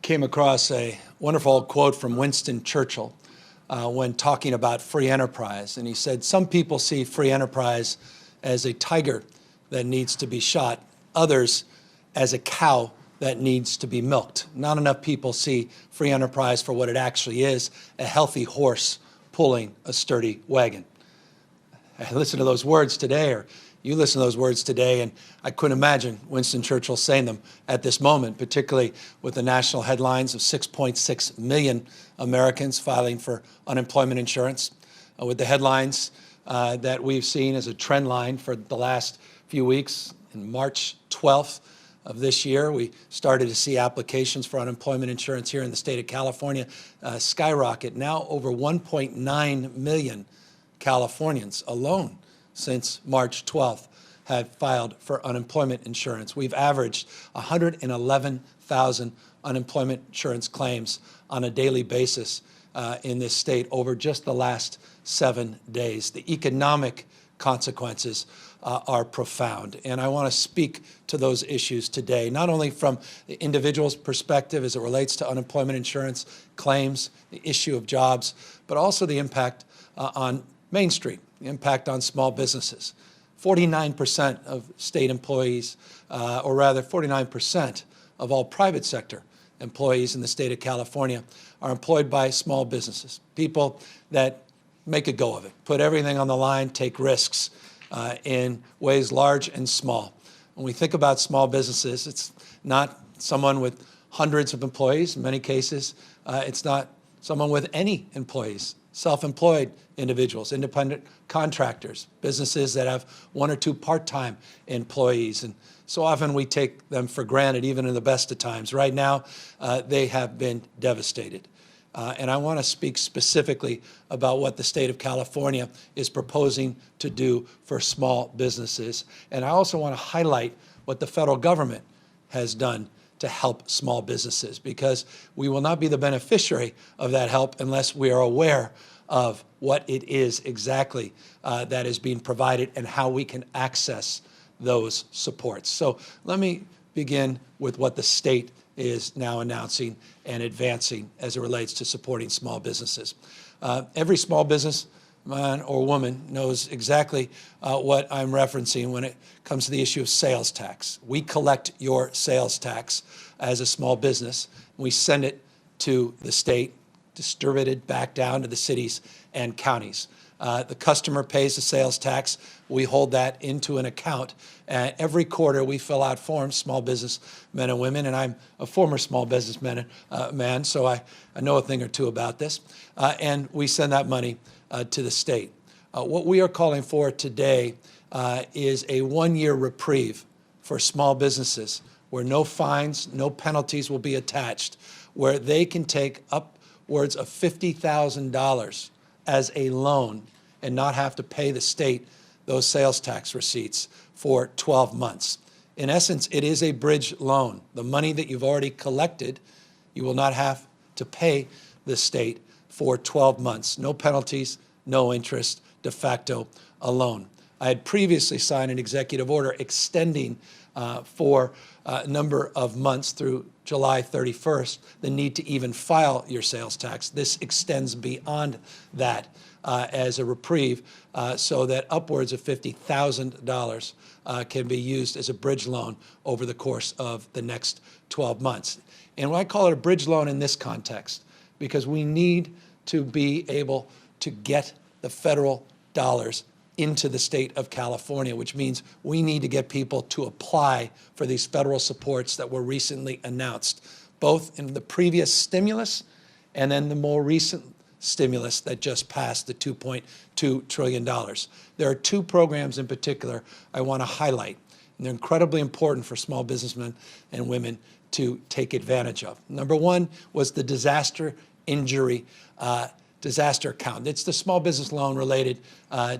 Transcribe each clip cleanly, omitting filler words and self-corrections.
came across a wonderful quote from Winston Churchill when talking about free enterprise. And he said, some people see free enterprise as a tiger that needs to be shot, others as a cow that needs to be milked. Not enough people see free enterprise for what it actually is, a healthy horse pulling a sturdy wagon. I listened to those words today, or you listen to those words today, and I couldn't imagine Winston Churchill saying them at this moment, particularly with the national headlines of 6.6 million Americans filing for unemployment insurance, with the headlines that we've seen as a trend line for the last few weeks. In March 12th of this year, we started to see applications for unemployment insurance here in the state of California skyrocket. Now over 1.9 million Californians alone since March 12th have filed for unemployment insurance. We've averaged 111,000 unemployment insurance claims on a daily basis in this state over just the last 7 days. The economic consequences are profound, and I want to speak to those issues today, not only from the individual's perspective as it relates to unemployment insurance claims, the issue of jobs, but also the impact on Main Street, the impact on small businesses. 49% of state employees, or rather 49% of all private sector employees in the state of California are employed by small businesses, people that make a go of it, put everything on the line, take risks in ways large and small. When we think about small businesses, it's not someone with hundreds of employees. In many cases, it's not someone with any employees. Self-employed individuals, independent contractors, businesses that have one or two part-time employees. And so often we take them for granted, even in the best of times. Right now, they have been devastated. And I want to speak specifically about what the state of California is proposing to do for small businesses. And I also want to highlight what the federal government has done to help small businesses, because we will not be the beneficiary of that help unless we are aware of what it is exactly that is being provided and how we can access those supports. So let me begin with what the state is now announcing and advancing as it relates to supporting small businesses. Every small business man or woman knows exactly what I'm referencing when it comes to the issue of sales tax. We collect your sales tax as a small business. We send it to the state, distributed back down to the cities and counties. The customer pays the sales tax. We hold that into an account. Every quarter, we fill out forms, small business men and women, and I'm a former small business man, so I know a thing or two about this. And we send that money to the state. What we are calling for today is a one-year reprieve for small businesses where no fines, no penalties will be attached, where they can take upwards of $50,000 as a loan and not have to pay the state those sales tax receipts for 12 months. In essence, it is a bridge loan. The money that you've already collected, you will not have to pay the state for 12 months. No penalties, no interest, de facto a loan. I had previously signed an executive order extending for a number of months through July 31st, the need to even file your sales tax. This extends beyond that as a reprieve so that upwards of $50,000 can be used as a bridge loan over the course of the next 12 months. And why I call it a bridge loan in this context, because we need to be able to get the federal dollars into the state of California, which means we need to get people to apply for these federal supports that were recently announced, both in the previous stimulus and then the more recent stimulus that just passed, the $2.2 trillion. There are two programs in particular I want to highlight, and they're incredibly important for small businessmen and women to take advantage of. Number one was the disaster account. It's the small business loan related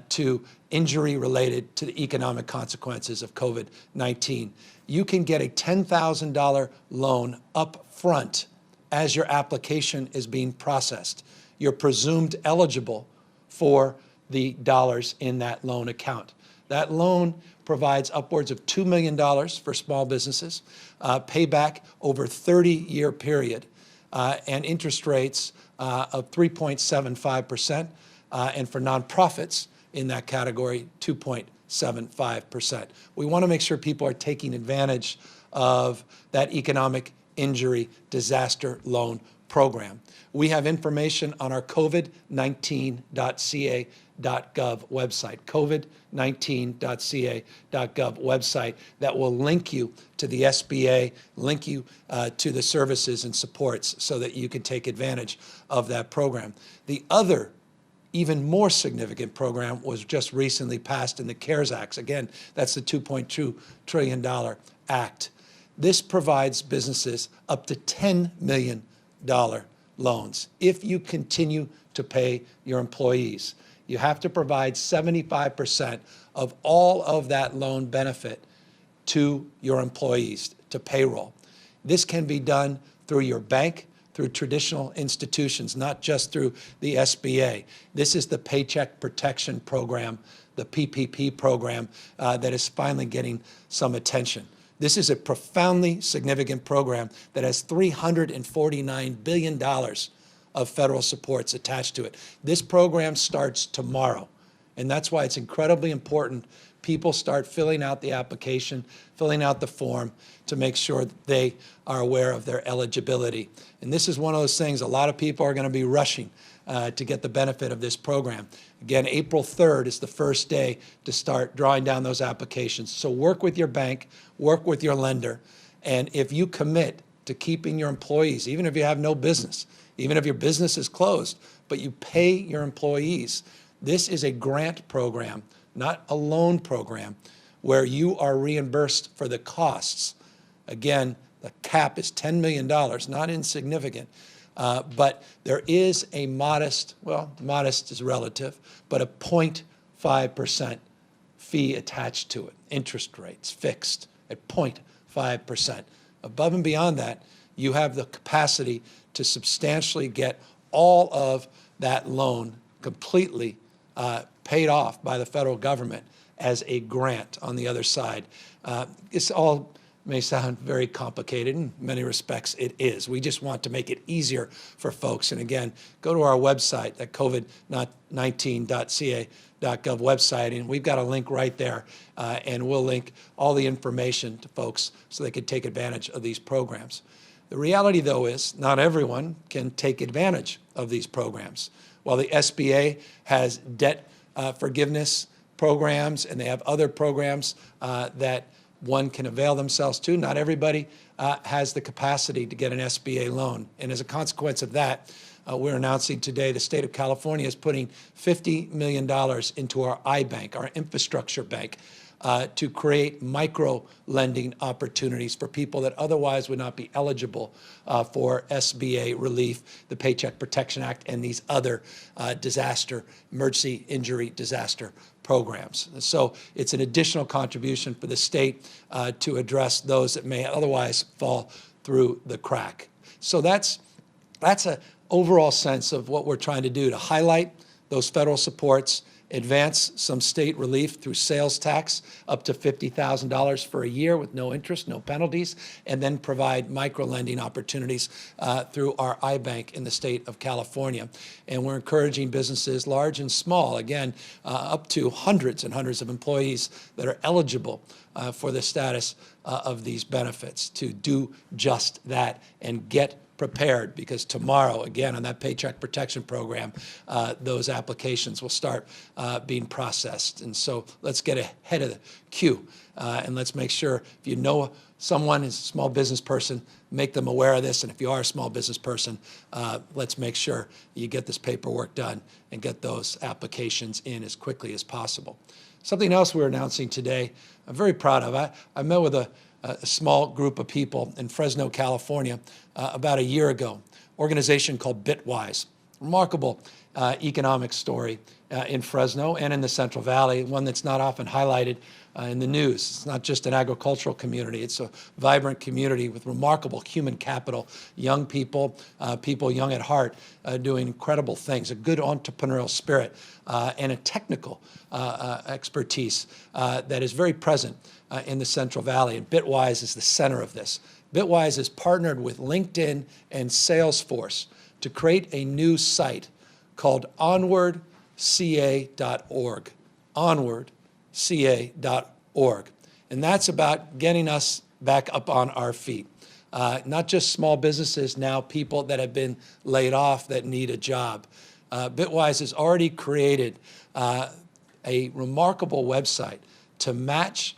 to injury related to the economic consequences of COVID-19. You can get a $10,000 loan up front as your application is being processed. You're presumed eligible for the dollars in that loan account. That loan provides upwards of $2 million for small businesses, payback over 30-year period, and interest rates of 3.75%, and for nonprofits in that category, 2.75%. We want to make sure people are taking advantage of that economic injury disaster loan program. We have information on our COVID-19.ca.gov website, covid19.ca.gov website, that will link you to the SBA, link you to the services and supports so that you can take advantage of that program. The other even more significant program was just recently passed in the CARES Act. Again, that's the $2.2 trillion act. This provides businesses up to $10 million loans if you continue to pay your employees. You have to provide 75% of all of that loan benefit to your employees, to payroll. This can be done through your bank, through traditional institutions, not just through the SBA. This is the Paycheck Protection Program, the PPP program, that is finally getting some attention. This is a profoundly significant program that has $349 billion of federal supports attached to it. This program starts tomorrow, and that's why it's incredibly important people start filling out the application, filling out the form to make sure that they are aware of their eligibility. And this is one of those things, a lot of people are going to be rushing to get the benefit of this program. Again, April 3rd is the first day to start drawing down those applications. So work with your bank, work with your lender, and if you commit to keeping your employees, even if you have no business, even if your business is closed, but you pay your employees, this is a grant program, not a loan program, where you are reimbursed for the costs. Again, the cap is $10 million, not insignificant, but there is a modest, well, modest is relative, but a 0.5% fee attached to it. Interest rates fixed at 0.5%. Above and beyond that, you have the capacity to substantially get all of that loan completely paid off by the federal government as a grant on the other side. This all may sound very complicated. In many respects, it is. We just want to make it easier for folks. And again, go to our website, that covid19.ca.gov website, and we've got a link right there, and we'll link all the information to folks so they can take advantage of these programs. The reality, though, is not everyone can take advantage of these programs. While the SBA has debt forgiveness programs and they have other programs that one can avail themselves to, not everybody has the capacity to get an SBA loan. And as a consequence of that, we're announcing today the state of California is putting $50 million into our iBank, our infrastructure bank, to create micro-lending opportunities for people that otherwise would not be eligible for SBA relief, the Paycheck Protection Act, and these other emergency injury disaster programs. So it's an additional contribution for the state to address those that may otherwise fall through the crack. So that's an overall sense of what we're trying to do, to highlight those federal supports, advance some state relief through sales tax up to $50,000 for a year with no interest, no penalties, and then provide micro-lending opportunities through our iBank in the state of California. And we're encouraging businesses, large and small, again, up to hundreds and hundreds of employees that are eligible for the status of these benefits to do just that and get prepared, because tomorrow, again, on that Paycheck Protection Program, those applications will start being processed. And so let's get ahead of the queue, and let's make sure, if you know someone is a small business person, make them aware of this. And if you are a small business person, let's make sure you get this paperwork done and get those applications in as quickly as possible. Something else we're announcing today, I'm very proud of. I met with a small group of people in Fresno, California, about a year ago, organization called Bitwise. remarkable economic story in Fresno and in the Central Valley, one that's not often highlighted in the news. It's not just an agricultural community. It's a vibrant community with remarkable human capital, young people, people young at heart, doing incredible things, a good entrepreneurial spirit, and a technical expertise that is very present in the Central Valley. And Bitwise is the center of this. Bitwise has partnered with LinkedIn and Salesforce to create a new site called onwardca.org, onwardca.org. And that's about getting us back up on our feet. Not just small businesses, now people that have been laid off that need a job. Bitwise has already created a remarkable website to match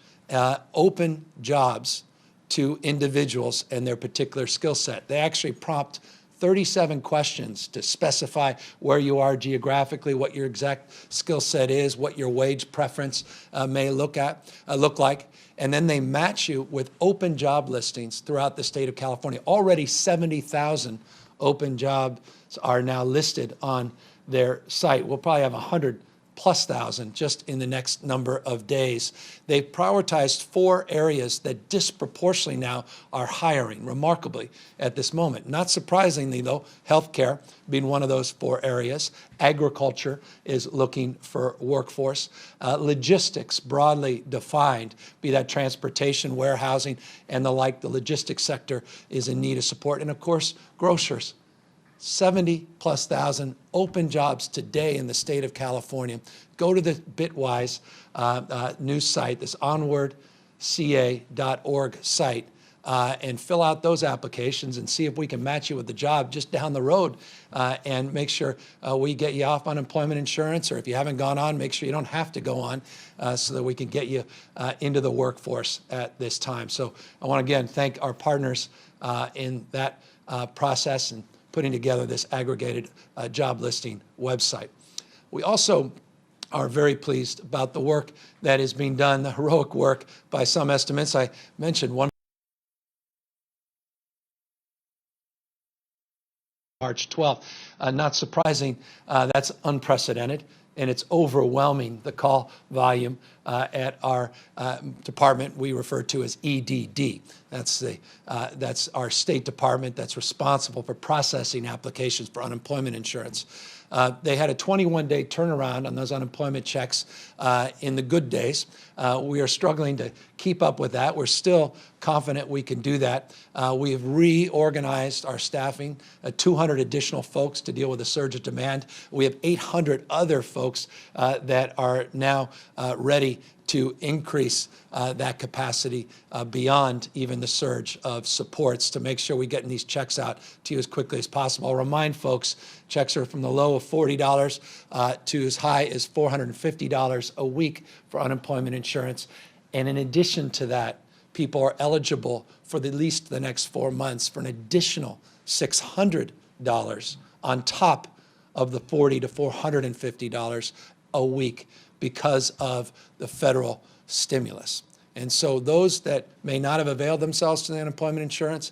open jobs to individuals and their particular skill set. They actually prompt 37 questions to specify where you are geographically, what your exact skill set is, what your wage preference may look like, and then they match you with open job listings throughout the state of California. Already 70,000 open jobs are now listed on their site. We'll probably have 100,000+ just in the next number of days. They've prioritized 4 areas that disproportionately now are hiring, remarkably, at this moment. Not surprisingly, though, healthcare being one of those 4 areas. Agriculture is looking for workforce. Logistics, broadly defined, be that transportation, warehousing, and the like. The logistics sector is in need of support. And, of course, grocers. 70,000+ open jobs today in the state of California. Go to the Bitwise news site, this onwardca.org site, and fill out those applications and see if we can match you with the job just down the road, and make sure we get you off unemployment insurance, or if you haven't gone on, make sure you don't have to go on, so that we can get you into the workforce at this time. So I want to again thank our partners in that process and putting together this aggregated job listing website. We also are very pleased about the work that is being done, the heroic work by some estimates. I mentioned one March 12th. Not surprising, that's unprecedented, and it's overwhelming, the call volume at our department we refer to as EDD. That's our State Department that's responsible for processing applications for unemployment insurance. They had a 21-day turnaround on those unemployment checks in the good days. We are struggling to keep up with that. We're still confident we can do that. We have reorganized our staffing, 200 additional folks to deal with the surge of demand. We have 800 other folks that are now ready to increase that capacity beyond even the surge of supports to make sure we're getting these checks out to you as quickly as possible. I'll remind folks, checks are from the low of $40 to as high as $450 a week for unemployment insurance. And in addition to that, people are eligible for at least the next 4 months for an additional $600 on top of the $40 to $450 a week because of the federal stimulus. And so those that may not have availed themselves to the unemployment insurance,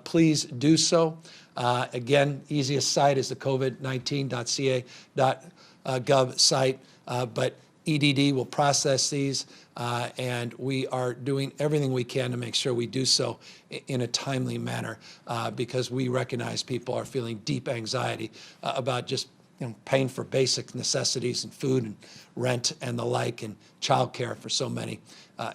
please do so. Again, easiest site is the covid19.ca.gov site, but EDD will process these, and we are doing everything we can to make sure we do so in a timely manner, because we recognize people are feeling deep anxiety about just paying for basic necessities and food and rent and the like, and childcare for so many,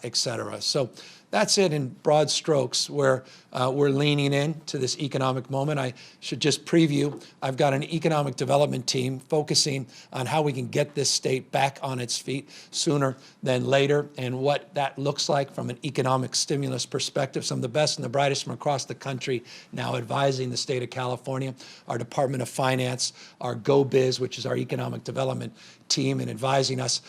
et cetera. So that's it in broad strokes where we're leaning into this economic moment. I should just preview, I've got an economic development team focusing on how we can get this state back on its feet sooner than later, and what that looks like from an economic stimulus perspective. Some of the best and the brightest from across the country now advising the state of California, our Department of Finance, our GoBiz, which is our economic development team, and advising us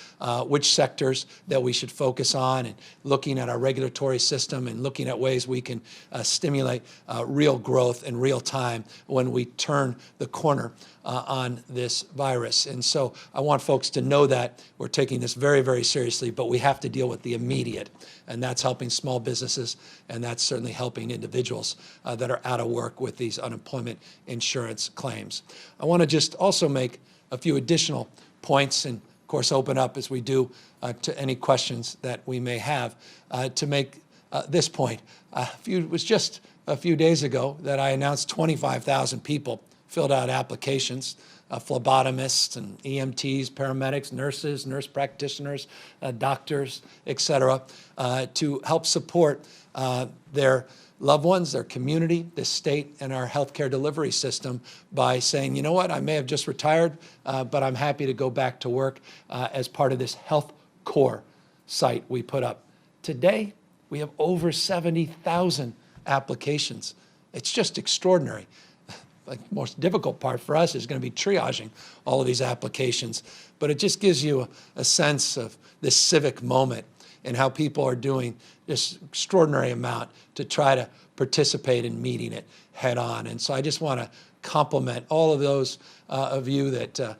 which sectors that we should focus on, and looking at our regulatory delivery system and looking at ways we can stimulate real growth in real time when we turn the corner on this virus. And so I want folks to know that we're taking this very, very seriously, but we have to deal with the immediate. And that's helping small businesses, and that's certainly helping individuals that are out of work with these unemployment insurance claims. I want to just also make a few additional points and, of course, open up as we do to any questions that we may have. To make this point, it was just a few days ago that I announced 25,000 people filled out applications, phlebotomists and EMTs, paramedics, nurses, nurse practitioners, doctors, et cetera, to help support their loved ones, their community, the state, and our healthcare delivery system by saying, you know what, I may have just retired, but I'm happy to go back to work as part of this Health Core site we put up. Today, we have over 70,000 applications. It's just extraordinary. The most difficult part for us is going to be triaging all of these applications, but it just gives you a sense of this civic moment and how people are doing this extraordinary amount to try to participate in meeting it head on. And so I just want to compliment all of those of you that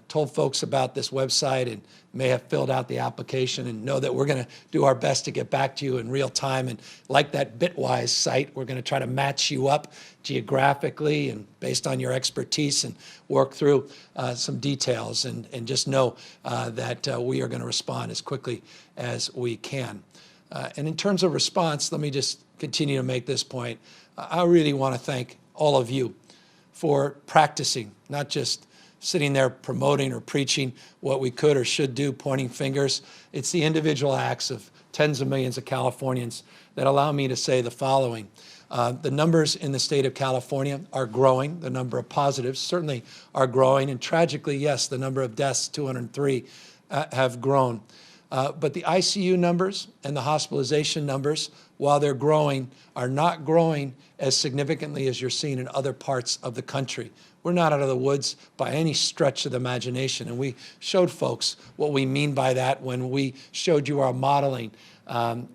told folks about this website and may have filled out the application, and know that we're going to do our best to get back to you in real time. And like that Bitwise site, we're going to try to match you up geographically and based on your expertise and work through some details, and just know that we are going to respond as quickly as we can. And in terms of response, let me just continue to make this point. I really want to thank all of you for practicing, not just sitting there promoting or preaching what we could or should do, pointing fingers. It's the individual acts of tens of millions of Californians that allow me to say the following. The numbers in the state of California are growing. The number of positives certainly are growing. And tragically, yes, the number of deaths, 203, have grown. But the ICU numbers and the hospitalization numbers, while they're growing, are not growing as significantly as you're seeing in other parts of the country. We're not out of the woods by any stretch of the imagination. And we showed folks what we mean by that when we showed you our modeling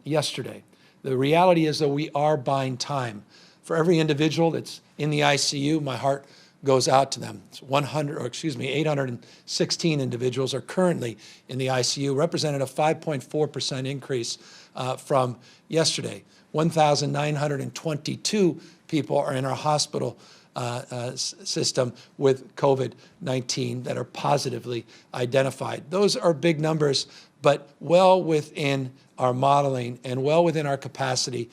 yesterday. The reality is that we are buying time. For every individual that's in the ICU, my heart goes out to them. It's 816 individuals are currently in the ICU, represented a 5.4% increase from yesterday. 1,922 people are in our hospital system with COVID-19 that are positively identified. Those are big numbers, but well within our modeling and well within our capacity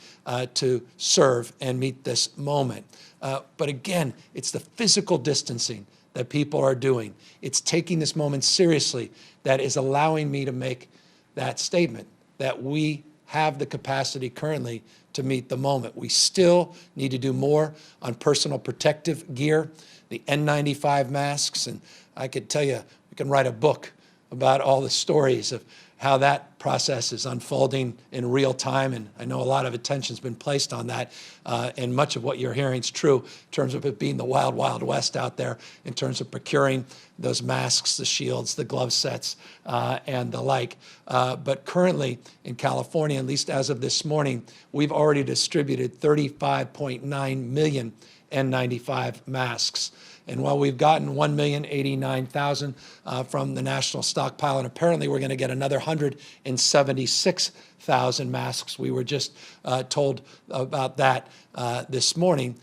to serve and meet this moment. But again, it's the physical distancing that people are doing. It's taking this moment seriously that is allowing me to make that statement that we have the capacity currently to meet the moment. We still need to do more on personal protective gear, the N95 masks, and I could tell you, we can write a book about all the stories of how that process is unfolding in real time, and I know a lot of attention's been placed on that, and much of what you're hearing is true in terms of it being the wild, wild west out there in terms of procuring those masks, the shields, the glove sets, and the like. But currently in California, at least as of this morning, we've already distributed 35.9 million N95 masks. And while we've gotten 1,089,000 from the national stockpile, and apparently we're going to get another 176,000 masks, we were just told about that this morning,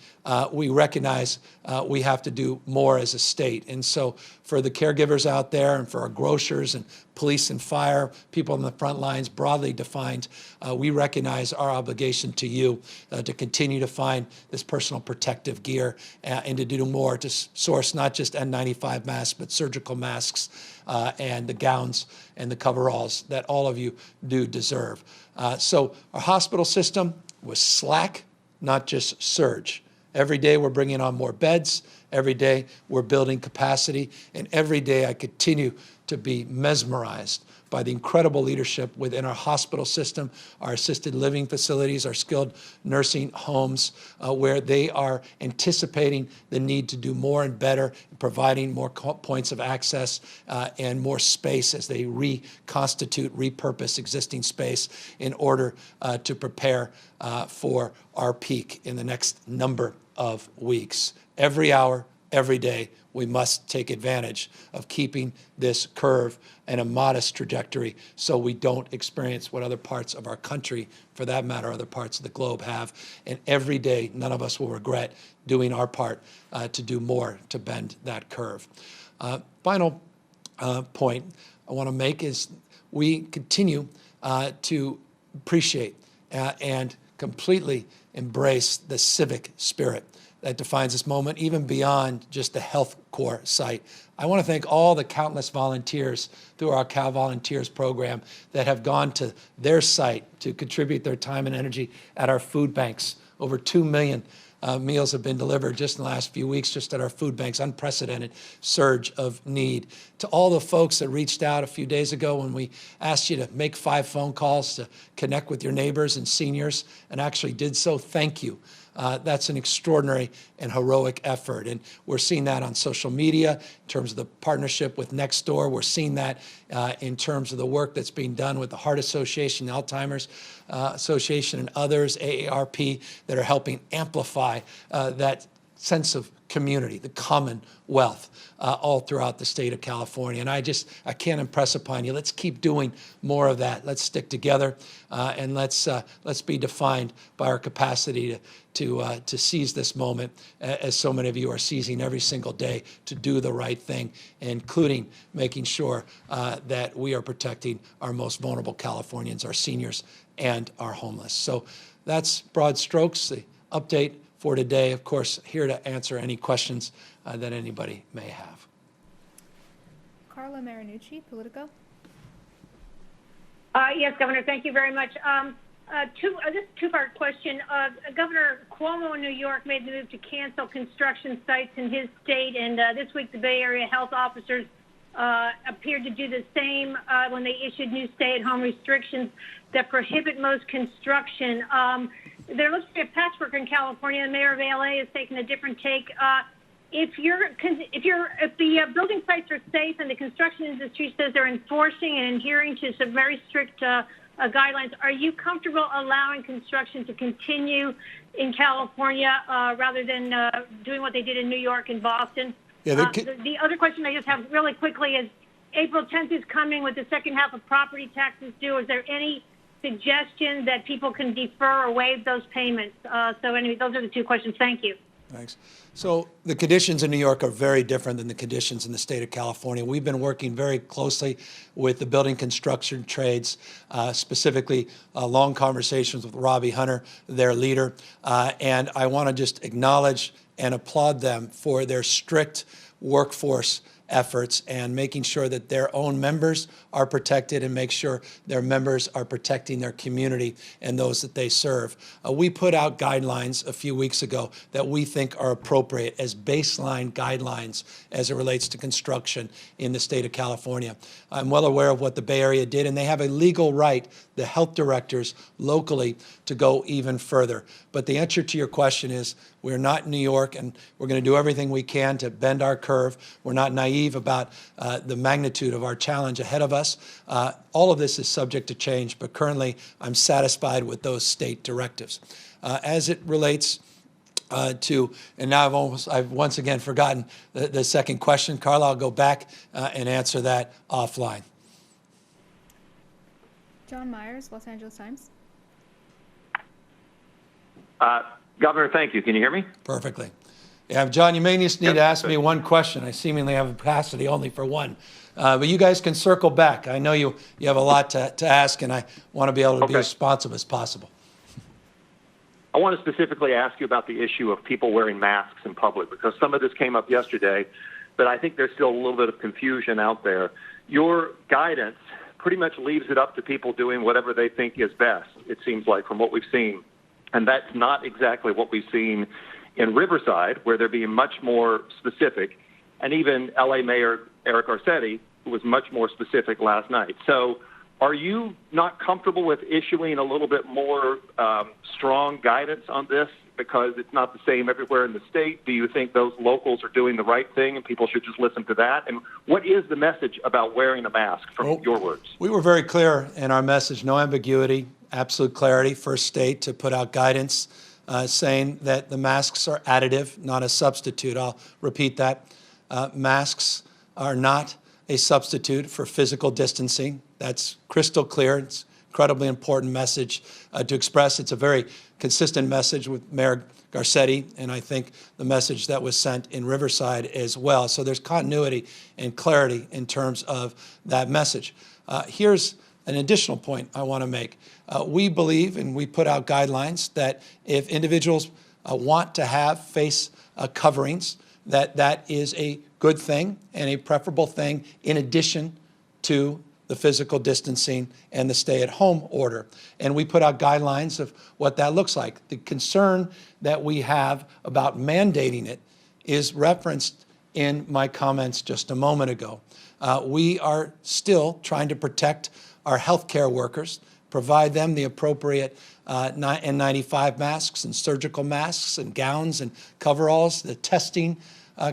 we recognize we have to do more as a state. And so for the caregivers out there and for our grocers and police and fire, people on the front lines, broadly defined, we recognize our obligation to you to continue to find this personal protective gear and to do more to source not just N95 masks, but surgical masks and the gowns and the coveralls that all of you do deserve. So our hospital system was slack, not just surge. Every day we're bringing on more beds. Every day we're building capacity. And every day I continue to be mesmerized by the incredible leadership within our hospital system, our assisted living facilities, our skilled nursing homes, where they are anticipating the need to do more and better, providing more points of access and more space as they reconstitute, repurpose existing space in order to prepare for our peak in the next number of weeks. Every hour, every day, we must take advantage of keeping this curve in a modest trajectory so we don't experience what other parts of our country, for that matter, other parts of the globe have. And every day, none of us will regret doing our part to do more to bend that curve. Final point I want to make is we continue to appreciate and completely embrace the civic spirit that defines this moment, even beyond just the health corps site. I want to thank all the countless volunteers through our Cal Volunteers program that have gone to their site to contribute their time and energy at our food banks. Over 2 million meals have been delivered just in the last few weeks, just at our food banks, unprecedented surge of need. To all the folks that reached out a few days ago when we asked you to make 5 phone calls to connect with your neighbors and seniors and actually did so, thank you. That's an extraordinary and heroic effort. And we're seeing that on social media in terms of the partnership with Nextdoor. We're seeing that in terms of the work that's being done with the Heart Association, Alzheimer's Association, and others, AARP, that are helping amplify that sense of community, the commonwealth, all throughout the state of California. And I can't impress upon you, let's keep doing more of that. Let's stick together and let's be defined by our capacity to seize this moment, as so many of you are seizing every single day, to do the right thing, including making sure that we are protecting our most vulnerable Californians, our seniors, and our homeless. So that's broad strokes, the update for today. Of course, here to answer any questions that anybody may have. Carla Marinucci, Politico. Yes, Governor, thank you very much. This is a two-part question. Governor Cuomo in New York made the move to cancel construction sites in his state, and this week the Bay Area health officers appeared to do the same when they issued new stay-at-home restrictions that prohibit most construction. There looks to be a patchwork in California. The mayor of LA has taken a different take. If the building sites are safe and the construction industry says they're enforcing and adhering to some very strict guidelines, are you comfortable allowing construction to continue in California rather than doing what they did in New York and Boston? Yeah, the other question I just have really quickly is, April 10th is coming with the second half of property taxes due. Is there any suggestion that people can defer or waive those payments? So anyway, those are the two questions. Thank you. Thanks. So the conditions in New York are very different than the conditions in the state of California. We've been working very closely with the building construction trades, specifically long conversations with Robbie Hunter, their leader. And I want to just acknowledge and applaud them for their strict workforce efforts and making sure that their own members are protected and make sure their members are protecting their community and those that they serve. We put out guidelines a few weeks ago that we think are appropriate as baseline guidelines as it relates to construction in the state of California. I'm well aware of what the Bay Area did, and they have a legal right, the health directors locally, to go even further. But the answer to your question is, we're not in New York, and we're going to do everything we can to bend our curve. We're not naive about the magnitude of our challenge ahead of us. All of this is subject to change, but currently I'm satisfied with those state directives. As it relates to, and now I've once again forgotten the second question. Carla, I'll go back and answer that offline. John Myers, Los Angeles Times. Governor, thank you. Can you hear me? Perfectly. Yeah, John, you may just need to ask me one question. I seemingly have a capacity only for one. But you guys can circle back. I know you have a lot to ask, and I want to be able to be as responsive as possible. I want to specifically ask you about the issue of people wearing masks in public, because some of this came up yesterday, but I think there's still a little bit of confusion out there. Your guidance pretty much leaves it up to people doing whatever they think is best, it seems like, from what we've seen. And that's not exactly what we've seen in Riverside, where they're being much more specific. And even L.A. Mayor Eric Garcetti was much more specific last night. So are you not comfortable with issuing a little bit more strong guidance on this because it's not the same everywhere in the state? Do you think those locals are doing the right thing and people should just listen to that? And what is the message about wearing a mask from your words? We were very clear in our message, no ambiguity, absolute clarity, first state to put out guidance saying that the masks are additive, not a substitute. I'll repeat that. Masks are not a substitute for physical distancing. That's crystal clear. It's an incredibly important message to express. It's a very consistent message with Mayor Garcetti, and I think the message that was sent in Riverside as well. So there's continuity and clarity in terms of that message. Here's an additional point I want to make. We believe, and we put out guidelines, that if individuals want to have face coverings, that is a good thing and a preferable thing in addition to the physical distancing and the stay-at-home order. And we put out guidelines of what that looks like. The concern that we have about mandating it is referenced in my comments just a moment ago. We are still trying to protect our healthcare workers, provide them the appropriate N95 masks and surgical masks and gowns and coveralls. The testing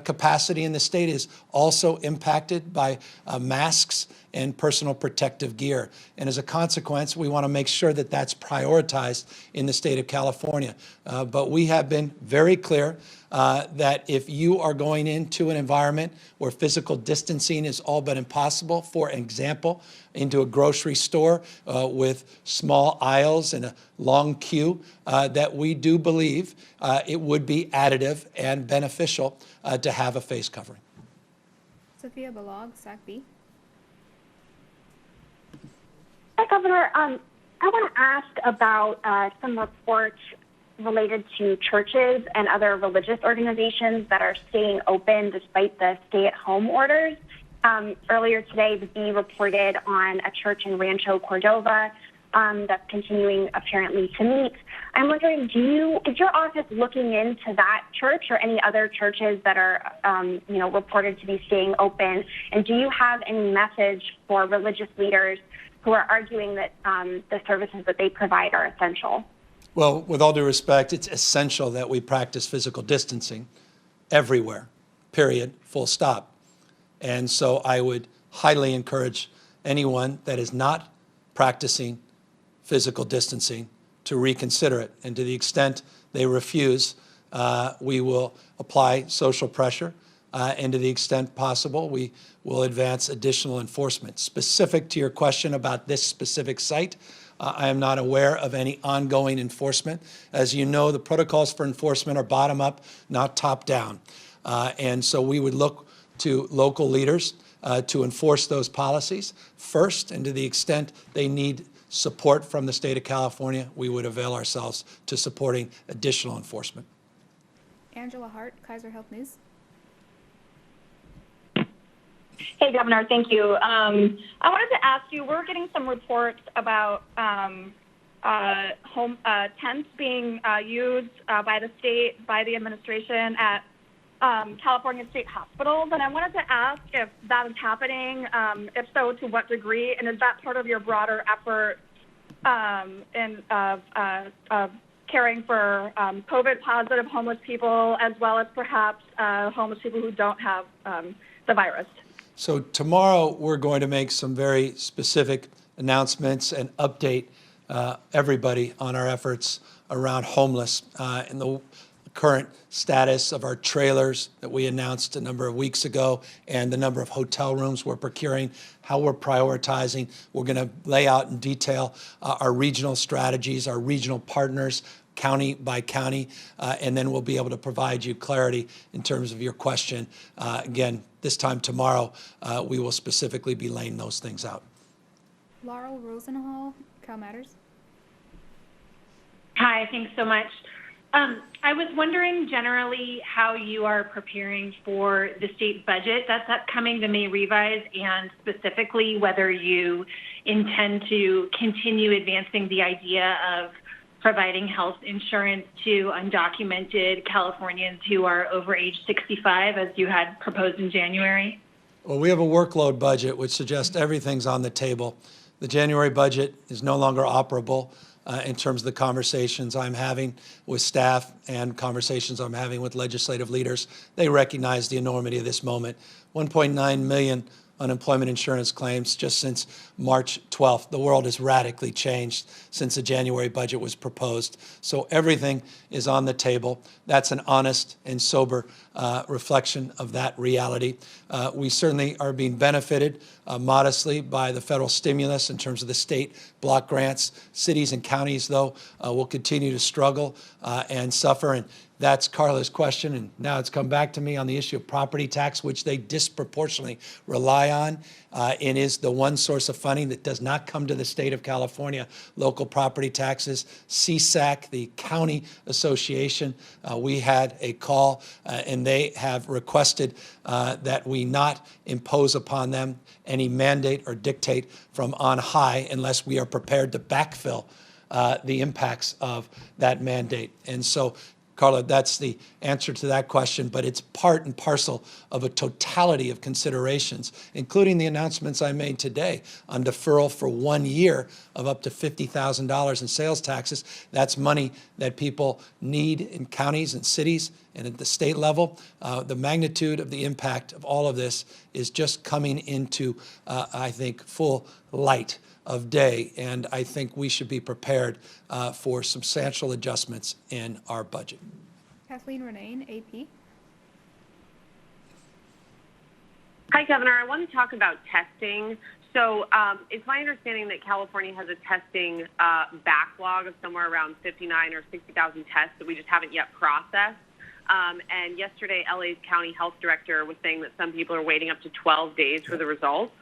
capacity in the state is also impacted by masks and personal protective gear. And as a consequence, we want to make sure that that's prioritized in the state of California. But we have been very clear that if you are going into an environment where physical distancing is all but impossible, for example, into a grocery store with small aisles and a long queue, that we do believe it would be additive and beneficial to have a face covering. Sophia Balog, SAC-B. Hi, Governor. I want to ask about some reports related to churches and other religious organizations that are staying open despite the stay-at-home orders. Earlier today, the Bee reported on a church in Rancho Cordova that's continuing apparently to meet. I'm wondering, is your office looking into that church or any other churches that are, reported to be staying open? And do you have any message for religious leaders who are arguing that the services that they provide are essential? Well, with all due respect, it's essential that we practice physical distancing everywhere, period, full stop. And so I would highly encourage anyone that is not practicing physical distancing to reconsider it. And to the extent they refuse, we will apply social pressure. And to the extent possible, we will advance additional enforcement. Specific to your question about this specific site, I am not aware of any ongoing enforcement. As you know, the protocols for enforcement are bottom up, not top down. And so we would look to local leaders to enforce those policies first, and to the extent they need support from the state of California, we would avail ourselves to supporting additional enforcement. Angela Hart, Kaiser Health News. Hey, Governor, thank you. I wanted to ask you, we're getting some reports about home tents being used by the state, by the administration at California state hospitals, and I wanted to ask if that is happening, if so, to what degree, and is that part of your broader effort of caring for COVID-positive homeless people, as well as perhaps homeless people who don't have the virus? So tomorrow we're going to make some very specific announcements and update everybody on our efforts around homeless and the current status of our trailers that we announced a number of weeks ago and the number of hotel rooms we're procuring, how we're prioritizing. We're going to lay out in detail our regional strategies, our regional partners, county by county, and then we'll be able to provide you clarity in terms of your question. Again, this time tomorrow, we will specifically be laying those things out. Laurel Rosenhall, Cal Matters. Hi, thanks so much. I was wondering generally how you are preparing for the state budget that's upcoming, the May revise, and specifically whether you intend to continue advancing the idea of providing health insurance to undocumented Californians who are over age 65, as you had proposed in January. Well, we have a workload budget, which suggests everything's on the table. The January budget is no longer operable in terms of the conversations I'm having with staff and conversations I'm having with legislative leaders. They recognize the enormity of this moment. 1.9 million unemployment insurance claims just since March 12th. The world has radically changed since the January budget was proposed. So everything is on the table. That's an honest and sober reflection of that reality. We certainly are being benefited modestly by the federal stimulus in terms of the state block grants. Cities and counties, though, will continue to struggle and suffer. And that's Carla's question, and now it's come back to me on the issue of property tax, which they disproportionately rely on and is the one source of funding that does not come to the state of California. Local property taxes, CSAC, the county association, we had a call and they have requested that we not impose upon them any mandate or dictate from on high unless we are prepared to backfill the impacts of that mandate. And so, Carla, that's the answer to that question, but it's part and parcel of a totality of considerations, including the announcements I made today on deferral for 1 year of up to $50,000 in sales taxes. That's money that people need in counties and cities and at the state level. The magnitude of the impact of all of this is just coming into, I think, full light of day, and I think we should be prepared for substantial adjustments in our budget. Kathleen Renane, AP. Hi, Governor. I want to talk about testing. So it's my understanding that California has a testing backlog of somewhere around 59 or 60,000 tests that we just haven't yet processed. And yesterday, LA's county health director was saying that some people are waiting up to 12 days for the results.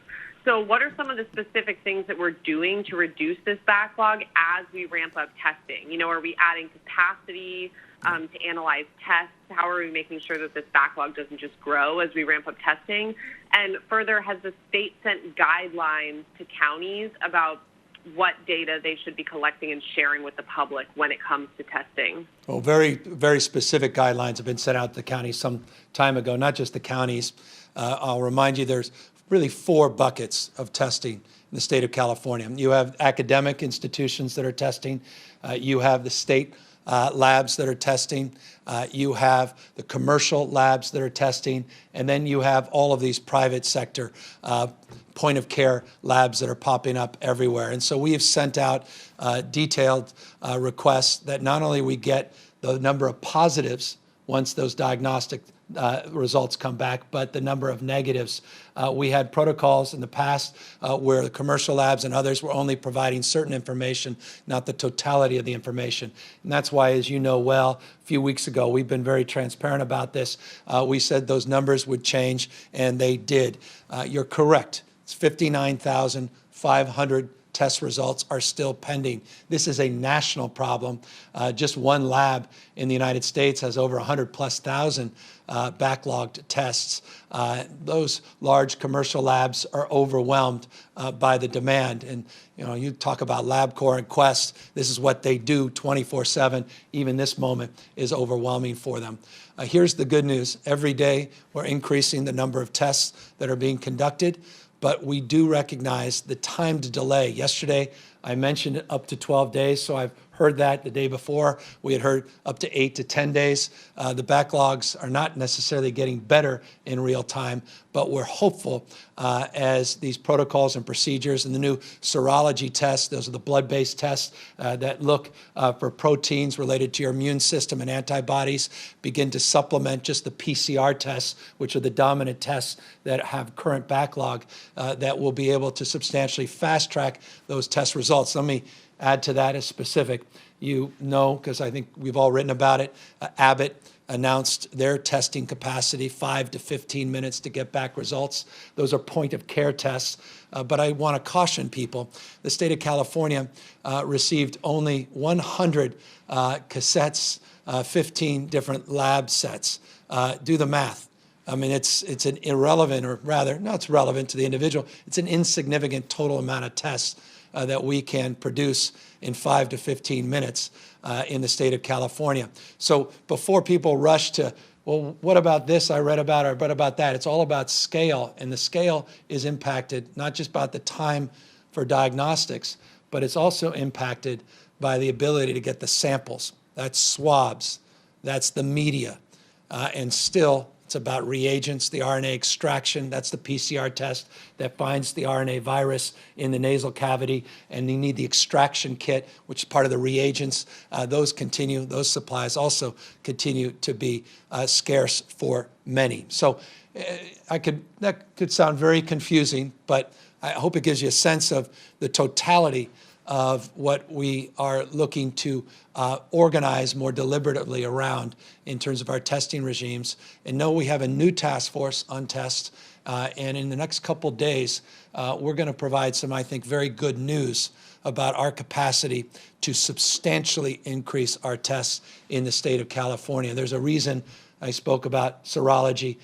So what are some of the specific things that we're doing to reduce this backlog as we ramp up testing? You know, are we adding capacity to analyze tests? How are we making sure that this backlog doesn't just grow as we ramp up testing? And further, has the state sent guidelines to counties about what data they should be collecting and sharing with the public when it comes to testing? Well, very, very specific guidelines have been sent out to the counties some time ago, not just the counties. I'll remind you there's really 4 buckets of testing in the state of California. You have academic institutions that are testing. You have the state labs that are testing. You have the commercial labs that are testing. And then you have all of these private sector point of care labs that are popping up everywhere. And so we have sent out detailed requests that not only we get the number of positives once those diagnostic results come back, but the number of negatives. We had protocols in the past where the commercial labs and others were only providing certain information, not the totality of the information. And that's why, as you know well, a few weeks ago, we've been very transparent about this. We said those numbers would change, and they did. You're correct. It's 59,500 test results are still pending. This is a national problem. Just one lab in the United States has over 100,000+ backlogged tests. Those large commercial labs are overwhelmed by the demand. And you know, you talk about LabCorp and Quest. This is what they do 24/7. Even this moment is overwhelming for them. Here's the good news. Every day we're increasing the number of tests that are being conducted, but we do recognize the time to delay. Yesterday, I mentioned it up to 12 days, so I've heard that the day before. We had heard up to 8 to 10 days. The backlogs are not necessarily getting better in real time, but we're hopeful as these protocols and procedures and the new serology tests, those are the blood-based tests that look for proteins related to your immune system and antibodies, begin to supplement just the PCR tests, which are the dominant tests that have current backlog, that will be able to substantially fast-track those test results. Let me add to that as specific. You know, because I think we've all written about it, Abbott announced their testing capacity, 5 to 15 minutes to get back results. Those are point-of-care tests. But I want to caution people. The state of California received only 100 cassettes, 15 different lab sets. Do the math. I mean, it's an irrelevant, or rather, no, it's relevant to the individual. It's an insignificant total amount of tests that we can produce in 5 to 15 minutes in the state of California. So before people rush to well, what about this I read about, or what about that? It's all about scale, and the scale is impacted not just by the time for diagnostics, but it's also impacted by the ability to get the samples. That's swabs, that's the media, and still it's about reagents, the RNA extraction, that's the PCR test that finds the RNA virus in the nasal cavity, and you need the extraction kit, which is part of the reagents. Those supplies also continue to be scarce for many. So that could sound very confusing, but I hope it gives you a sense of the totality of what we are looking to organize more deliberately around in terms of our testing regimes. And know we have a new task force on tests, and in the next couple days, we're going to provide some, I think, very good news about our capacity to substantially increase our tests in the state of California. There's a reason I spoke about serology,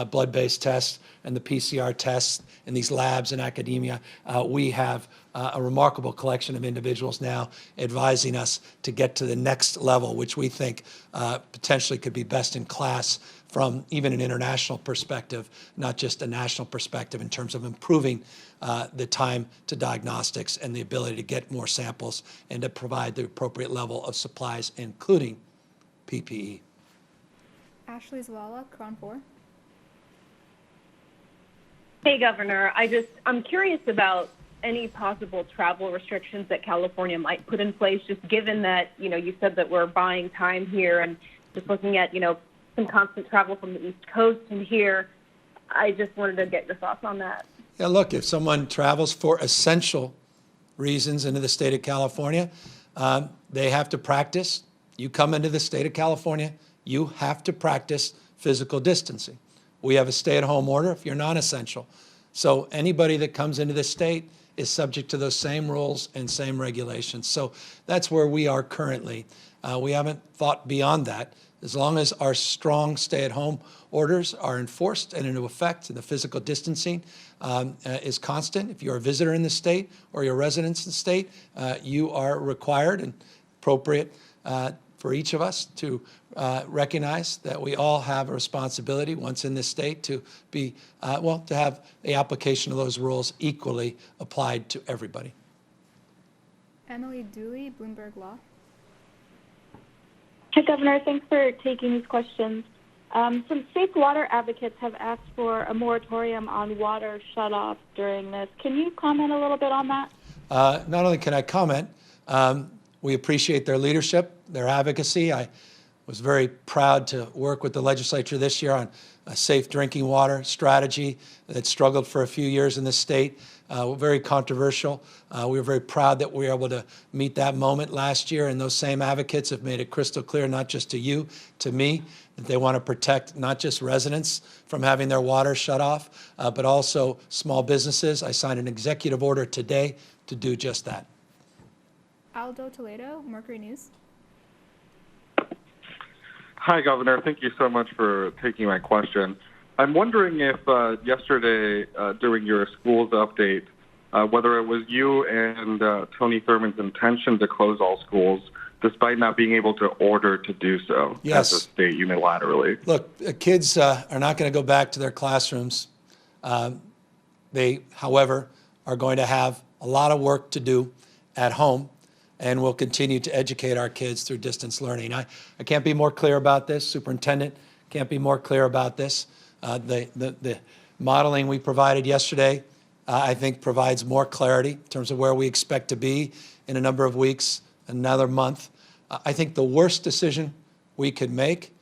blood-based tests, and the PCR tests in these labs in academia. We have a remarkable collection of individuals now advising us to get to the next level, which we think potentially could be best in class from even an international perspective, not just a national perspective, in terms of improving the time to diagnostics and the ability to get more samples and to provide the appropriate level of supplies, including PPE. Ashley Zawala, Crown 4. Hey, Governor. I'm curious about any possible travel restrictions that California might put in place, just given that, you said that we're buying time here, and just looking at, some constant travel from the East Coast and here. I just wanted to get your thoughts on that. Yeah, look, if someone travels for essential reasons into the state of California, they have to practice. You come into the state of California, you have to practice physical distancing. We have a stay-at-home order if you're non-essential. So anybody that comes into the state is subject to those same rules and same regulations. So that's where we are currently. We haven't thought beyond that. As long as our strong stay-at-home orders are enforced and into effect, and the physical distancing is constant, if you're a visitor in the state or you're a resident in the state, you are required and appropriate for each of us to recognize that we all have a responsibility once in this state to be, to have the application of those rules equally applied to everybody. Emily Dooley, Bloomberg Law. Hi, Governor. Thanks for taking these questions. Some safe water advocates have asked for a moratorium on water shutoff during this. Can you comment a little bit on that? Not only can I comment, we appreciate their leadership, their advocacy. I was very proud to work with the legislature this year on a safe drinking water strategy that struggled for a few years in the state. Very controversial. We were very proud that we were able to meet that moment last year, and those same advocates have made it crystal clear, not just to you, to me, that they want to protect not just residents from having their water shut off, but also small businesses. I signed an executive order today to do just that. Aldo Toledo, Mercury News. Hi, Governor. Thank you so much for taking my question. I'm wondering if yesterday during your schools update, whether it was you and Tony Thurmond's intention to close all schools despite not being able to order to do so Yes. as a state unilaterally. Look, kids are not going to go back to their classrooms. They, however, are going to have a lot of work to do at home, and we'll continue to educate our kids through distance learning. I can't be more clear about this. Superintendent can't be more clear about this. The modeling we provided yesterday, I think, provides more clarity in terms of where we expect to be in a number of weeks, another month. I think the worst decision we could make,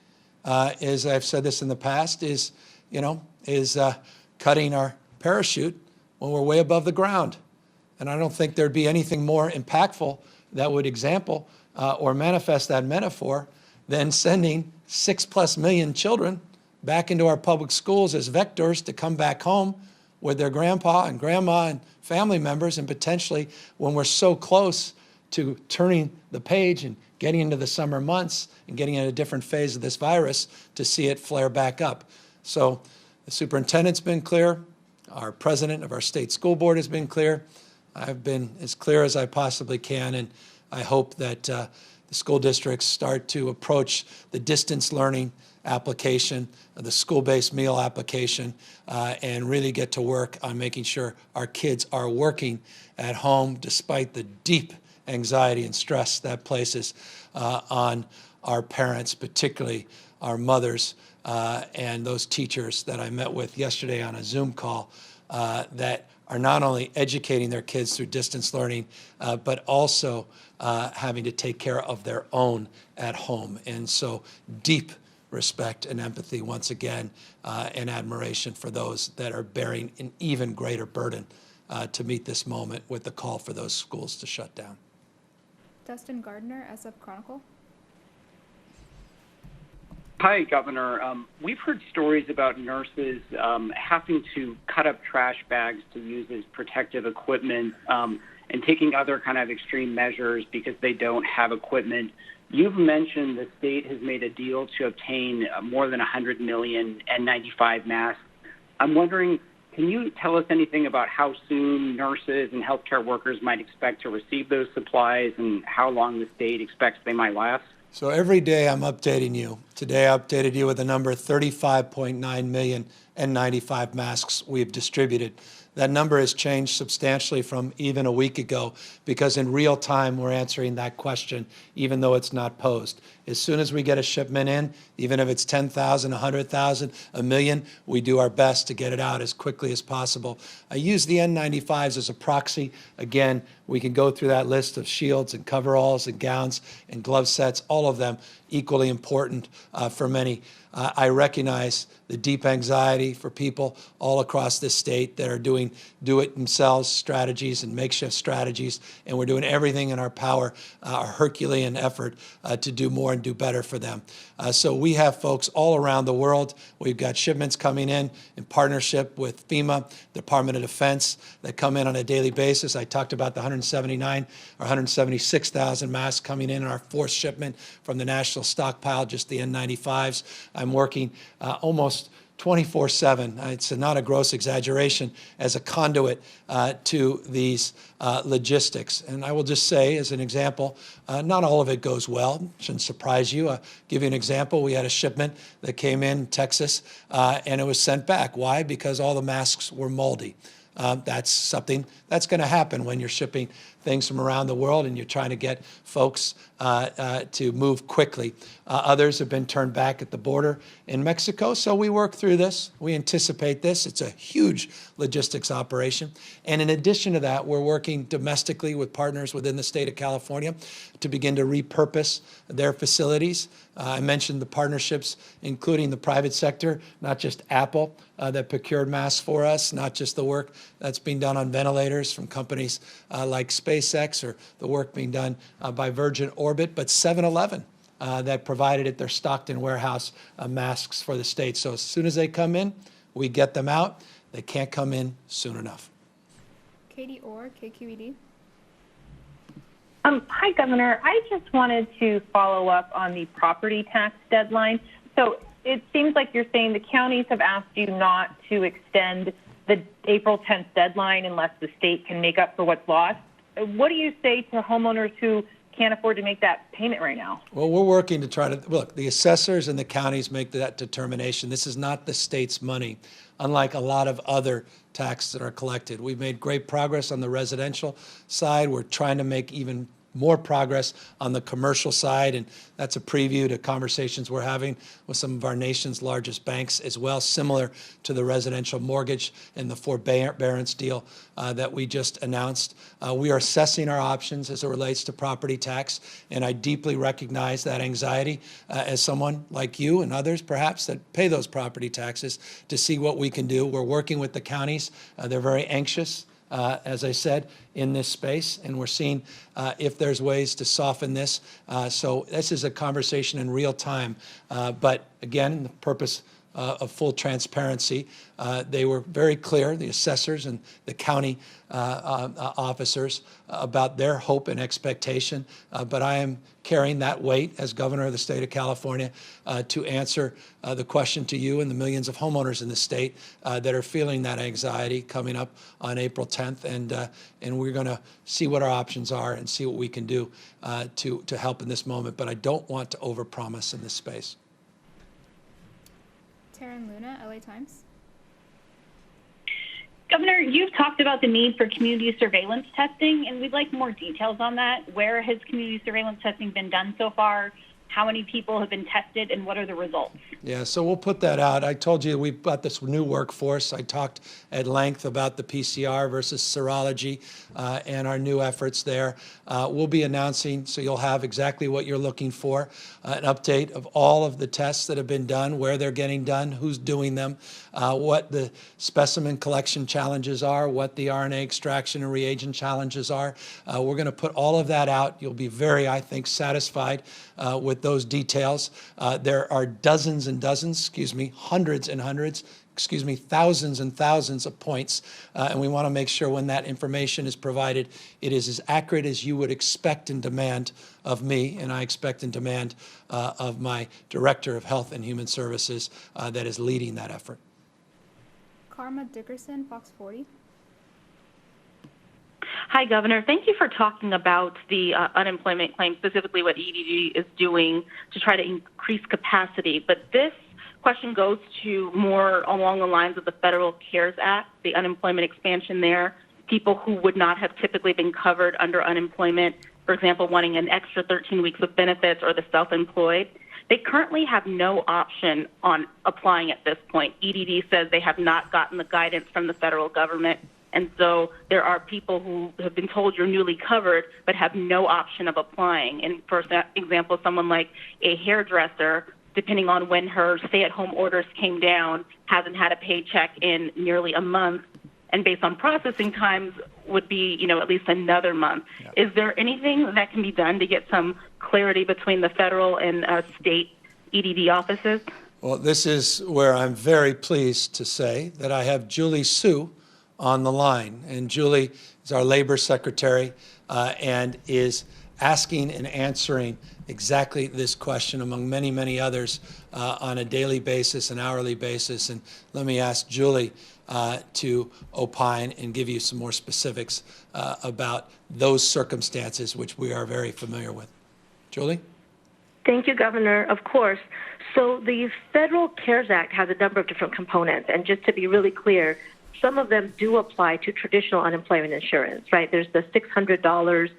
is, I've said this in the past, is cutting our parachute when we're way above the ground. And I don't think there'd be anything more impactful that would example or manifest that metaphor than sending 6+ million children back into our public schools as vectors to come back home with their grandpa and grandma and family members, and potentially, when we're so close to turning the page and getting into the summer months and getting in a different phase of this virus, to see it flare back up. So the superintendent's been clear. Our president of our state school board has been clear. I've been as clear as I possibly can, and I hope that the school districts start to approach the distance learning application, the school-based meal application, and really get to work on making sure our kids are working at home despite the deep anxiety and stress that places on our parents, particularly our mothers and those teachers that I met with yesterday on a Zoom call that are not only educating their kids through distance learning, but also having to take care of their own at home. And so deep respect and empathy once again, and admiration for those that are bearing an even greater burden to meet this moment with the call for those schools to shut down. Dustin Gardner, SF Chronicle. Hi, Governor. We've heard stories about nurses having to cut up trash bags to use as protective equipment and taking other kind of extreme measures because they don't have equipment. You've mentioned the state has made a deal to obtain more than 100 million N95 masks. I'm wondering, can you tell us anything about how soon nurses and healthcare workers might expect to receive those supplies and how long the state expects they might last? So every day I'm updating you. Today I updated you with the number 35.9 million N95 masks we've distributed. That number has changed substantially from even a week ago because in real time we're answering that question even though it's not posed. As soon as we get a shipment in, even if it's 10,000, 100,000, a million, we do our best to get it out as quickly as possible. I use the N95s as a proxy. Again, we can go through that list of shields and coveralls and gowns and glove sets, all of them equally important for many. I recognize the deep anxiety for people all across this state that are doing do-it-themselves strategies and makeshift strategies, and we're doing everything in our power, our Herculean effort to do more and do better for them. So we have folks all around the world. We've got shipments coming in partnership with FEMA, Department of Defense, that come in on a daily basis. I talked about the 179 or 176,000 masks coming in our fourth shipment from the national stockpile, just the N95s. I'm working almost 24/7, it's not a gross exaggeration, as a conduit to these logistics. And I will just say, as an example, not all of it goes well. Shouldn't surprise you. I'll give you an example. We had a shipment that came in Texas, and it was sent back. Why? Because all the masks were moldy. That's something that's going to happen when you're shipping things from around the world and you're trying to get folks to move quickly. Others have been turned back at the border in Mexico, so we work through this. We anticipate this. It's a huge logistics operation. And in addition to that, we're working domestically with partners within the state of California to begin to repurpose their facilities. I mentioned the partnerships, including the private sector, not just Apple that procured masks for us, not just the work that's being done on ventilators from companies like SpaceX or the work being done by Virgin Orbit, but 7-Eleven that provided at their Stockton warehouse masks for the state. So as soon as they come in, we get them out. They can't come in soon enough. Katie Orr, KQED. Hi, Governor. I just wanted to follow up on the property tax deadline. So it seems like you're saying the counties have asked you not to extend the April 10th deadline unless the state can make up for what's lost. What do you say to homeowners who can't afford to make that payment right now? Well, we're working to try to, look, the assessors and the counties make that determination. This is not the state's money, unlike a lot of other taxes that are collected. We've made great progress on the residential side. We're trying to make even more progress on the commercial side, and that's a preview to conversations we're having with some of our nation's largest banks as well, similar to the residential mortgage and the forbearance deal that we just announced. We are assessing our options as it relates to property tax, and I deeply recognize that anxiety as someone like you and others perhaps that pay those property taxes to see what we can do. We're working with the counties. They're very anxious, as I said, in this space, and we're seeing if there's ways to soften this. So this is a conversation in real time. But again, the purpose of full transparency, they were very clear, the assessors and the county officers, about their hope and expectation. But I am carrying that weight as governor of the state of California to answer the question to you and the millions of homeowners in the state that are feeling that anxiety coming up on April 10th. And we're going to see what our options are and see what we can do to help in this moment. But I don't want to overpromise in this space. Taryn Luna, LA Times. Governor, you've talked about the need for community surveillance testing, and we'd like more details on that. Where has community surveillance testing been done so far? How many people have been tested, and what are the results? Yeah, so we'll put that out. I told you we've got this new workforce. I talked at length about the PCR versus serology and our new efforts there. We'll be announcing, so you'll have exactly what you're looking for, an update of all of the tests that have been done, where they're getting done, who's doing them, what the specimen collection challenges are, what the RNA extraction and reagent challenges are. We're going to put all of that out. You'll be very, I think, satisfied with those details. There are dozens and dozens, hundreds and hundreds, thousands and thousands of points. And we want to make sure when that information is provided, it is as accurate as you would expect and demand of me, and I expect and demand of my Director of Health and Human Services that is leading that effort. Karma Dickerson, Fox 40. Hi, Governor. Thank you for talking about the unemployment claim, specifically what EDD is doing to try to increase capacity. But this question goes to more along the lines of the Federal CARES Act, the unemployment expansion there, people who would not have typically been covered under unemployment, for example, wanting an extra 13 weeks of benefits, or the self-employed. They currently have no option on applying at this point. EDD says they have not gotten the guidance from the federal government. And so there are people who have been told you're newly covered but have no option of applying. And for example, someone like a hairdresser, depending on when her stay-at-home orders came down, hasn't had a paycheck in nearly a month, and based on processing times would be, at least another month. Yeah. Is there anything that can be done to get some clarity between the federal and state EDD offices? Well, this is where I'm very pleased to say that I have Julie Sue on the line. And Julie is our labor secretary and is asking and answering exactly this question, among many, many others, on a daily basis, an hourly basis. And let me ask Julie to opine and give you some more specifics about those circumstances, which we are very familiar with. Julie? Thank you, Governor. Of course. So the Federal CARES Act has a number of different components. And just to be really clear, some of them do apply to traditional unemployment insurance, right? There's the $600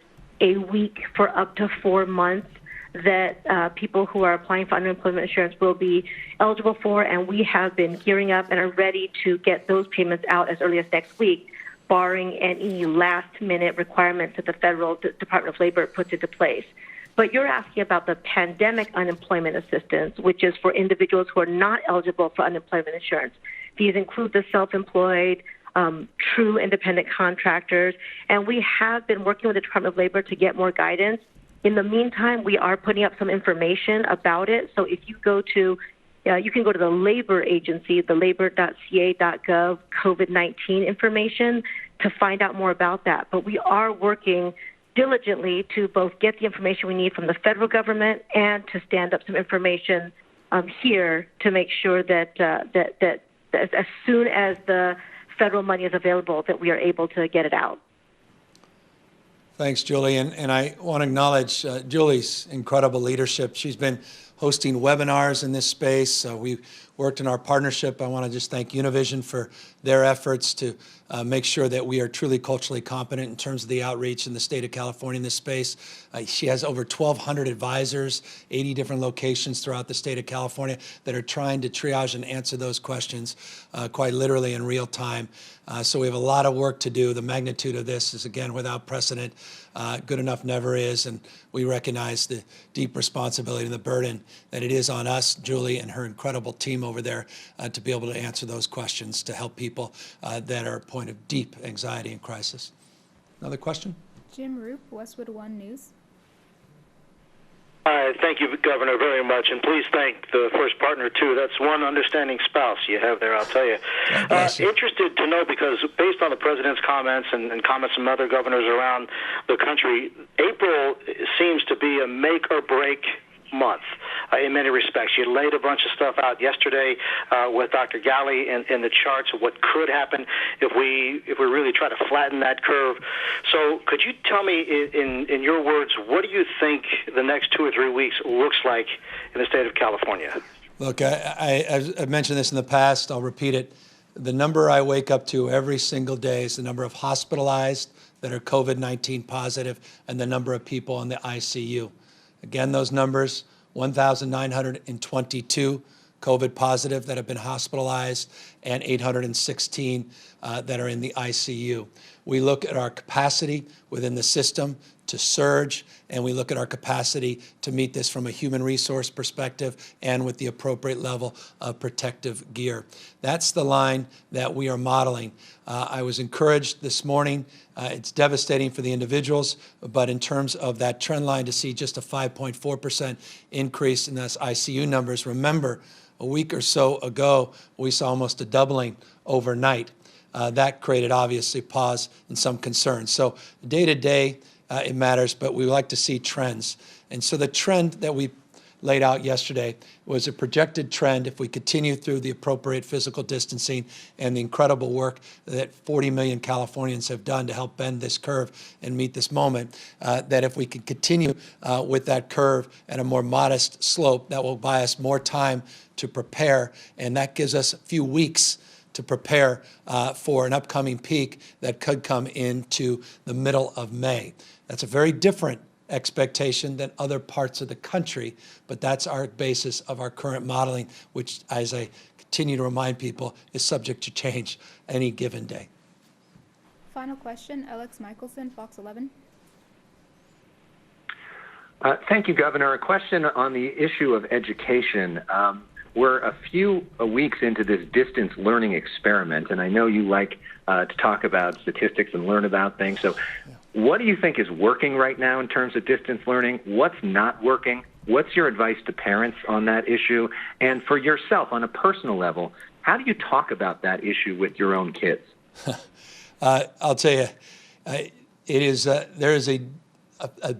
a week for up to 4 months that people who are applying for unemployment insurance will be eligible for, and we have been gearing up and are ready to get those payments out as early as next week, barring any last-minute requirements that the Federal Department of Labor puts into place. But you're asking about the pandemic unemployment assistance, which is for individuals who are not eligible for unemployment insurance. These include the self-employed, true independent contractors, and we have been working with the Department of Labor to get more guidance. In the meantime, we are putting up some information about it. So if you go to, you can go to the labor agency, the labor.ca.gov COVID-19 information to find out more about that. But we are working diligently to both get the information we need from the federal government and to stand up some information here to make sure that that as soon as the federal money is available, that we are able to get it out. Thanks, Julie. And I want to acknowledge Julie's incredible leadership. She's been hosting webinars in this space. We worked in our partnership. I want to just thank Univision for their efforts to make sure that we are truly culturally competent in terms of the outreach in the state of California in this space. She has over 1,200 advisors, 80 different locations throughout the state of California that are trying to triage and answer those questions quite literally in real time. So we have a lot of work to do. The magnitude of this is, again, without precedent. Good enough never is, and we recognize the deep responsibility and the burden that it is on us, Julie, and her incredible team over there to be able to answer those questions to help people that are at a point of deep anxiety and crisis. Another question? Jim Roop, Westwood One News. Thank you, Governor, very much. And please thank the first partner, too. That's one understanding spouse you have there, I'll tell you. Interested to know, because based on the president's comments and comments from other governors around the country, April seems to be a make or break month in many respects. You laid a bunch of stuff out yesterday with Dr. Galley in the charts of what could happen if we really try to flatten that curve. So could you tell me in your words, what do you think the next 2 or 3 weeks looks like in the state of California? Look, I've mentioned this in the past. I'll repeat it. The number I wake up to every single day is the number of hospitalized that are COVID-19 positive and the number of people in the ICU. Again, those numbers, 1,922 COVID positive that have been hospitalized and 816 that are in the ICU. We look at our capacity within the system to surge, and we look at our capacity to meet this from a human resource perspective and with the appropriate level of protective gear. That's the line that we are modeling. I was encouraged this morning. It's devastating for the individuals, but in terms of that trend line, to see just a 5.4% increase in those ICU numbers. Remember, a week or so ago, we saw almost a doubling overnight. That created, obviously, pause and some concern. So day to day, it matters, but we like to see trends. And so the trend that we laid out yesterday was a projected trend if we continue through the appropriate physical distancing and the incredible work that 40 million Californians have done to help bend this curve and meet this moment, that if we can continue with that curve at a more modest slope, that will buy us more time to prepare, and that gives us a few weeks to prepare for an upcoming peak that could come into the middle of May. That's a very different expectation than other parts of the country, but that's our basis of our current modeling, which, as I continue to remind people, is subject to change any given day. Final question, Alex Michelson, Fox 11. Thank you, Governor. A question on the issue of education. We're a few weeks into this distance learning experiment, and I know you like to talk about statistics and learn about things. So what do you think is working right now in terms of distance learning? What's not working? What's your advice to parents on that issue? And for yourself, on a personal level, how do you talk about that issue with your own kids? I'll tell you, there is a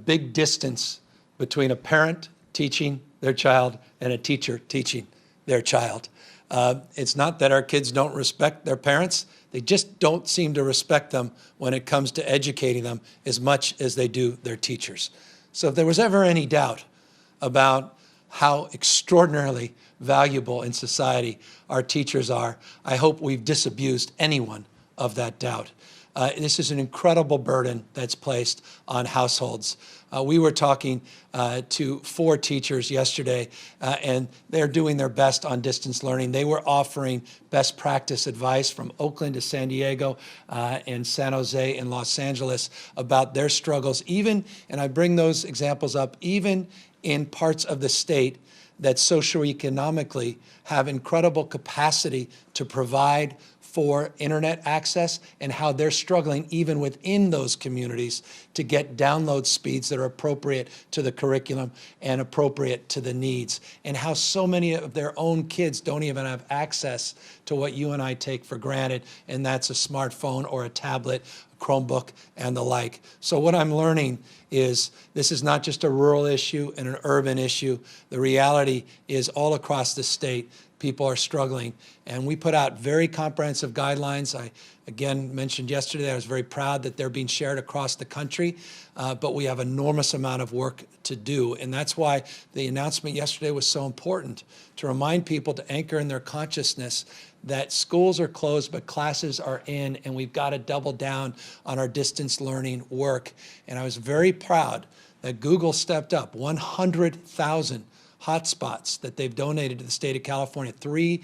big distance between a parent teaching their child and a teacher teaching their child. It's not that our kids don't respect their parents. They just don't seem to respect them when it comes to educating them as much as they do their teachers. So if there was ever any doubt about how extraordinarily valuable in society our teachers are, I hope we've disabused anyone of that doubt. This is an incredible burden that's placed on households. We were talking to 4 teachers yesterday, and they're doing their best on distance learning. They were offering best practice advice from Oakland to San Diego and San Jose and Los Angeles about their struggles, even, and I bring those examples up, even in parts of the state that socioeconomically have incredible capacity to provide for internet access, and how they're struggling even within those communities to get download speeds that are appropriate to the curriculum and appropriate to the needs, and how so many of their own kids don't even have access to what you and I take for granted, and that's a smartphone or a tablet, a Chromebook, and the like. So what I'm learning is this is not just a rural issue and an urban issue. The reality is all across the state, people are struggling. And we put out very comprehensive guidelines. I, again, mentioned yesterday, I was very proud that they're being shared across the country, but we have an enormous amount of work to do. And that's why the announcement yesterday was so important, to remind people to anchor in their consciousness that schools are closed, but classes are in, and we've got to double down on our distance learning work. And I was very proud that Google stepped up 100,000 hotspots that they've donated to the state of California, 3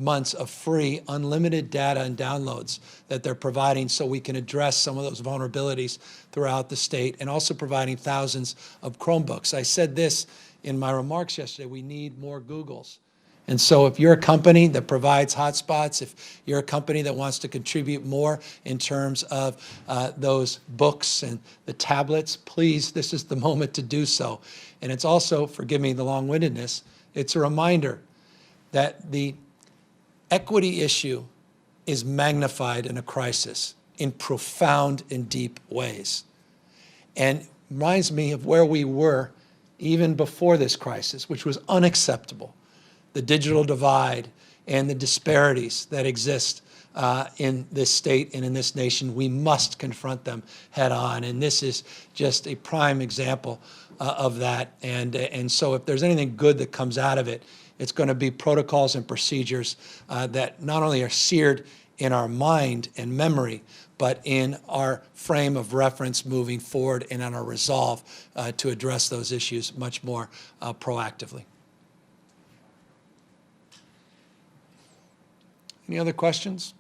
months of free, unlimited data and downloads that they're providing so we can address some of those vulnerabilities throughout the state, and also providing thousands of Chromebooks. I said this in my remarks yesterday, we need more Googles. And so if you're a company that provides hotspots, if you're a company that wants to contribute more in terms of those books and the tablets, please, this is the moment to do so. And it's also, forgive me the long-windedness, it's a reminder that the equity issue is magnified in a crisis in profound and deep ways. And reminds me of where we were even before this crisis, which was unacceptable. The digital divide and the disparities that exist in this state and in this nation, we must confront them head on. And this is just a prime example of that. And so if there's anything good that comes out of it, It's going to be protocols and procedures that not only are seared in our mind and memory, but in our frame of reference moving forward and on our resolve to address those issues much more proactively. Any other questions?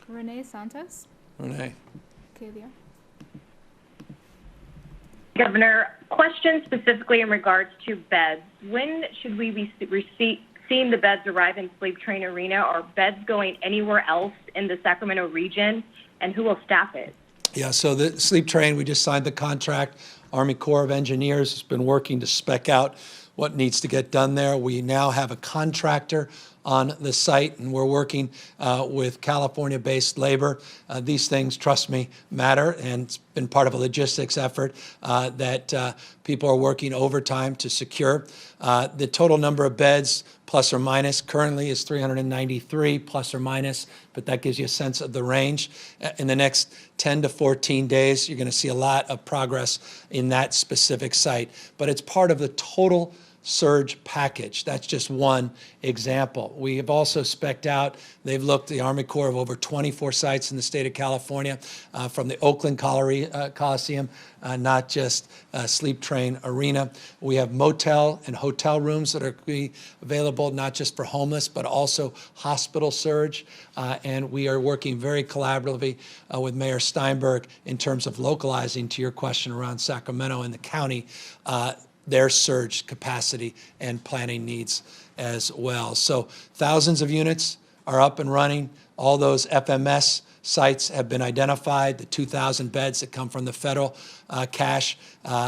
Renee Santos. Renee. Okay, Leah. Governor, question specifically in regards to beds. When should we be seeing the beds arrive in Sleep Train Arena? Are beds going anywhere else in the Sacramento region, and who will staff it? Yeah, so the Sleep Train, we just signed the contract. Army Corps of Engineers has been working to spec out what needs to get done there. We now have a contractor on the site, and we're working with California-based labor. These things, trust me, matter, and it's been part of a logistics effort that people are working overtime to secure. The total number of beds, plus or minus, currently is 393, plus or minus, but that gives you a sense of the range. In the next 10 to 14 days, you're going to see a lot of progress in that specific site, but it's part of the total surge package. That's just one example. We have also spec'd out, they've looked, the Army Corps of over 24 sites in the state of California, from the Oakland Coliseum, not just Sleep Train Arena. We have motel and hotel rooms that are going to be available not just for homeless, but also hospital surge. And we are working very collaboratively with Mayor Steinberg in terms of localizing, to your question around Sacramento and the county, their surge capacity and planning needs as well. So thousands of units are up and running. All those FMS sites have been identified, the 2,000 beds that come from the federal cash.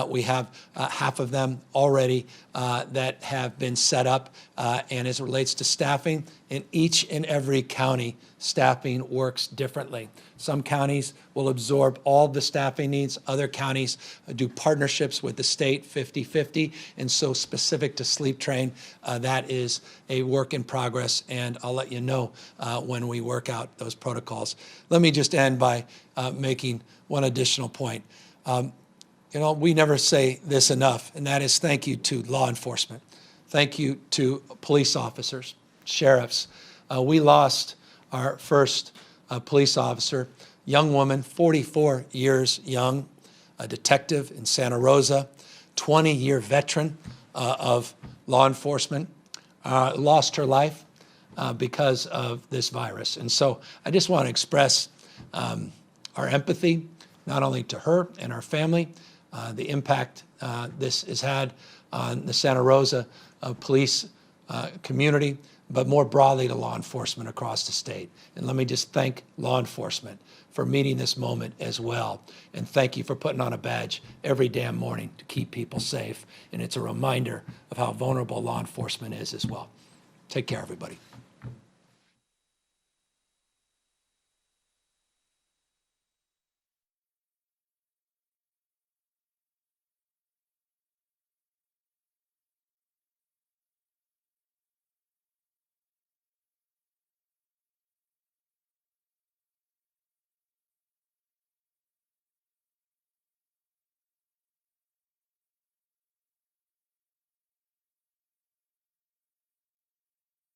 We have half of them already that have been set up. And as it relates to staffing, in each and every county, staffing works differently. Some counties will absorb all the staffing needs. Other counties do partnerships with the state 50-50. And so specific to Sleep Train, that is a work in progress. And I'll let you know when we work out those protocols. Let me just end by making one additional point. You know, we never say this enough, and that is thank you to law enforcement. Thank you to police officers, sheriffs. We lost our first police officer, young woman, 44 years young, a detective in Santa Rosa, 20-year veteran of law enforcement, lost her life because of this virus. And so I just want to express our empathy, not only to her and her family, the impact this has had on the Santa Rosa police community, but more broadly to law enforcement across the state. And let me just thank law enforcement for meeting this moment as well. And thank you for putting on a badge every damn morning to keep people safe. And it's a reminder of how vulnerable law enforcement is as well. Take care, everybody.